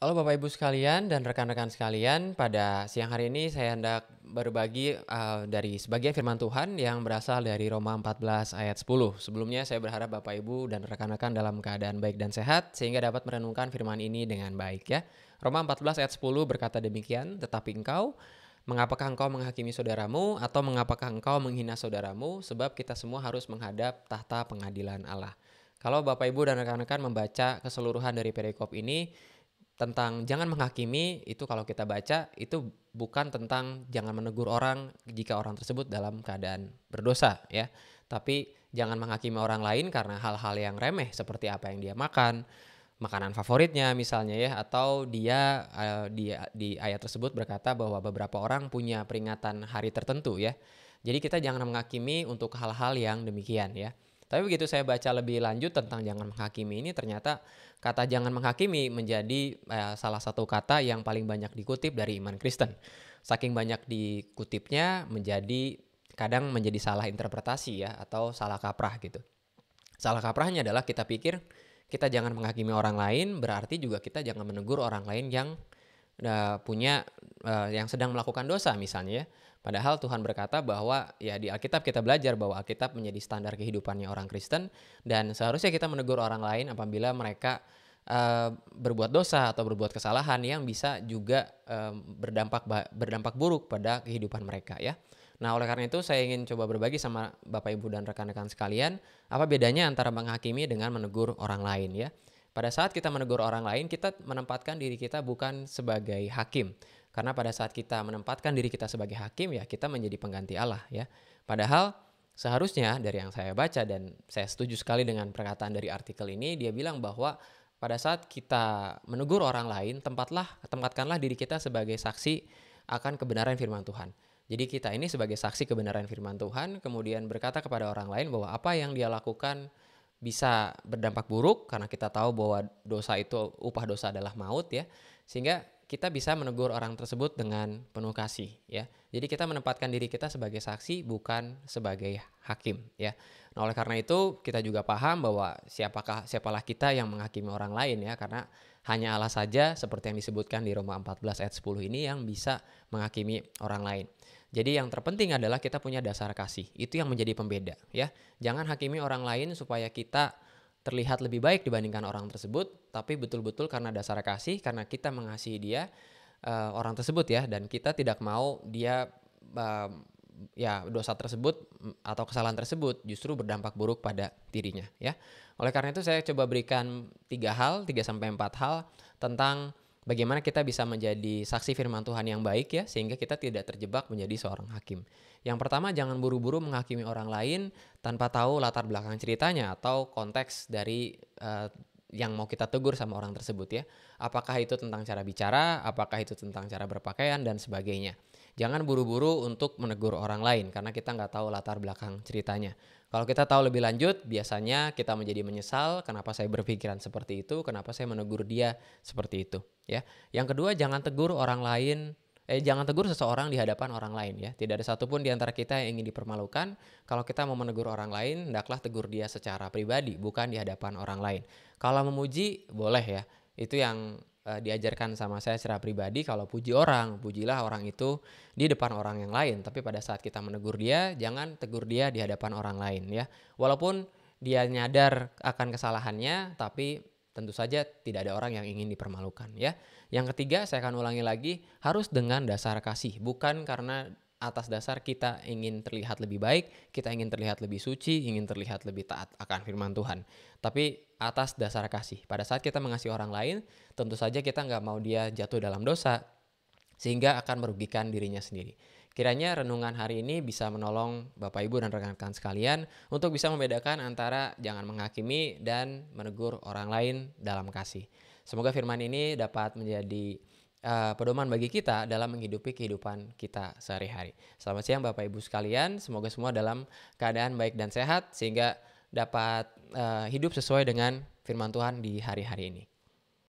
Halo Bapak Ibu sekalian dan rekan-rekan sekalian, pada siang hari ini saya hendak berbagi dari sebagian firman Tuhan yang berasal dari Roma 14 ayat 10. Sebelumnya saya berharap Bapak Ibu dan rekan-rekan dalam keadaan baik dan sehat sehingga dapat merenungkan firman ini dengan baik ya. Roma 14 ayat 10 berkata demikian, tetapi engkau, mengapakah engkau menghakimi saudaramu atau mengapakah engkau menghina saudaramu, sebab kita semua harus menghadap tahta pengadilan Allah. Kalau Bapak Ibu dan rekan-rekan membaca keseluruhan dari perikop ini, tentang jangan menghakimi itu kalau kita baca itu bukan tentang jangan menegur orang jika orang tersebut dalam keadaan berdosa ya. Tapi jangan menghakimi orang lain karena hal-hal yang remeh seperti apa yang dia makan, makanan favoritnya misalnya ya, atau dia di ayat tersebut berkata bahwa beberapa orang punya peringatan hari tertentu ya. Jadi kita jangan menghakimi untuk hal-hal yang demikian ya. Tapi begitu saya baca lebih lanjut tentang jangan menghakimi ini, ternyata kata jangan menghakimi menjadi salah satu kata yang paling banyak dikutip dari iman Kristen. Saking banyak dikutipnya menjadi kadang menjadi salah interpretasi ya, atau salah kaprah gitu. Salah kaprahnya adalah kita pikir kita jangan menghakimi orang lain berarti juga kita jangan menegur orang lain yang yang sedang melakukan dosa misalnya ya. Padahal Tuhan berkata bahwa ya di Alkitab kita belajar bahwa Alkitab menjadi standar kehidupannya orang Kristen, dan seharusnya kita menegur orang lain apabila mereka berbuat dosa atau berbuat kesalahan yang bisa juga berdampak buruk pada kehidupan mereka ya. Nah, oleh karena itu saya ingin coba berbagi sama Bapak Ibu dan rekan-rekan sekalian, apa bedanya antara menghakimi dengan menegur orang lain ya. Pada saat kita menegur orang lain, kita menempatkan diri kita bukan sebagai hakim. Karena pada saat kita menempatkan diri kita sebagai hakim, ya kita menjadi pengganti Allah ya. Padahal seharusnya dari yang saya baca, dan saya setuju sekali dengan perkataan dari artikel ini, dia bilang bahwa pada saat kita menegur orang lain, tempatkanlah diri kita sebagai saksi akan kebenaran firman Tuhan. Jadi kita ini sebagai saksi kebenaran firman Tuhan, kemudian berkata kepada orang lain bahwa apa yang dia lakukan bisa berdampak buruk karena kita tahu bahwa dosa itu, upah dosa adalah maut ya. Sehingga kita bisa menegur orang tersebut dengan penuh kasih ya. Jadi kita menempatkan diri kita sebagai saksi bukan sebagai hakim ya. Nah, oleh karena itu kita juga paham bahwa siapalah kita yang menghakimi orang lain ya, karena hanya Allah saja seperti yang disebutkan di Roma 14 ayat 10 ini yang bisa menghakimi orang lain. Jadi yang terpenting adalah kita punya dasar kasih. Itu yang menjadi pembeda ya. Jangan hakimi orang lain supaya kita terlihat lebih baik dibandingkan orang tersebut, tapi betul-betul karena dasar kasih, karena kita mengasihi dia, orang tersebut ya, dan kita tidak mau dia ya dosa tersebut atau kesalahan tersebut justru berdampak buruk pada dirinya ya. Oleh karena itu saya coba berikan 3 sampai 4 hal tentang bagaimana kita bisa menjadi saksi firman Tuhan yang baik ya, sehingga kita tidak terjebak menjadi seorang hakim. Yang pertama, jangan buru-buru menghakimi orang lain tanpa tahu latar belakang ceritanya atau konteks dari yang mau kita tegur sama orang tersebut ya. Apakah itu tentang cara bicara, apakah itu tentang cara berpakaian dan sebagainya. Jangan buru-buru untuk menegur orang lain karena kita nggak tahu latar belakang ceritanya. Kalau kita tahu lebih lanjut, biasanya kita menjadi menyesal kenapa saya berpikiran seperti itu, kenapa saya menegur dia seperti itu ya. Yang kedua, jangan tegur seseorang di hadapan orang lain ya. Tidak ada satupun di antara kita yang ingin dipermalukan. Kalau kita mau menegur orang lain, hendaklah tegur dia secara pribadi, bukan di hadapan orang lain. Kalau memuji boleh ya. Itu yang diajarkan sama saya secara pribadi. Kalau puji orang, pujilah orang itu di depan orang yang lain. Tapi pada saat kita menegur dia, jangan tegur dia di hadapan orang lain ya. Walaupun dia nyadar akan kesalahannya, tapi tentu saja tidak ada orang yang ingin dipermalukan ya. Yang ketiga, saya akan ulangi lagi, harus dengan dasar kasih, bukan karena atas dasar kita ingin terlihat lebih baik, kita ingin terlihat lebih suci, ingin terlihat lebih taat akan firman Tuhan. Tapi atas dasar kasih. Pada saat kita mengasihi orang lain, tentu saja kita nggak mau dia jatuh dalam dosa, sehingga akan merugikan dirinya sendiri. Kiranya renungan hari ini bisa menolong Bapak Ibu dan rekan-rekan sekalian untuk bisa membedakan antara jangan menghakimi dan menegur orang lain dalam kasih. Semoga firman ini dapat menjadi pedoman bagi kita dalam menghidupi kehidupan kita sehari-hari. Selamat siang Bapak Ibu sekalian, semoga semua dalam keadaan baik dan sehat sehingga dapat hidup sesuai dengan firman Tuhan di hari-hari ini.